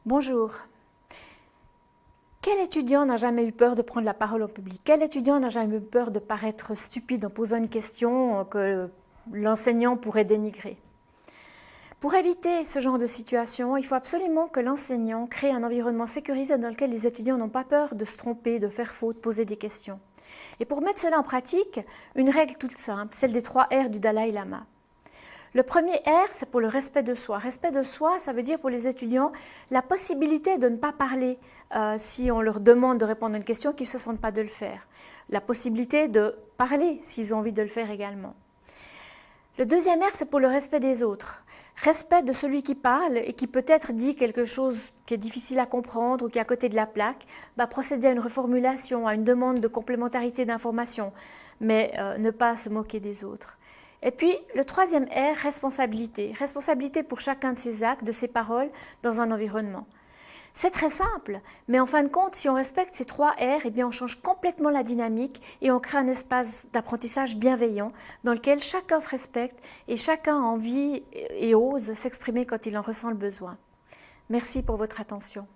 Bonjour. Quel étudiant n'a jamais eu peur de prendre la parole en public? Quel étudiant n'a jamais eu peur de paraître stupide en posant une question que l'enseignant pourrait dénigrer? Pour éviter ce genre de situation, il faut absolument que l'enseignant crée un environnement sécurisé dans lequel les étudiants n'ont pas peur de se tromper, de faire faute, poser des questions. Et pour mettre cela en pratique, une règle toute simple, celle des 3 R du Dalai Lama. Le premier R, c'est pour le respect de soi. Respect de soi, ça veut dire pour les étudiants la possibilité de ne pas parler si on leur demande de répondre à une question, qu'ils ne se sentent pas de le faire. La possibilité de parler s'ils ont envie de le faire également. Le deuxième R, c'est pour le respect des autres. Respect de celui qui parle et qui peut-être dit quelque chose qui est difficile à comprendre ou qui est à côté de la plaque, procéder à une reformulation, à une demande de complémentarité d'information, mais ne pas se moquer des autres. Et puis, le troisième R, responsabilité. Responsabilité pour chacun de ses actes, de ses paroles dans un environnement. C'est très simple, mais en fin de compte, si on respecte ces 3 R, eh bien on change complètement la dynamique et on crée un espace d'apprentissage bienveillant dans lequel chacun se respecte et chacun a envie et ose s'exprimer quand il en ressent le besoin. Merci pour votre attention.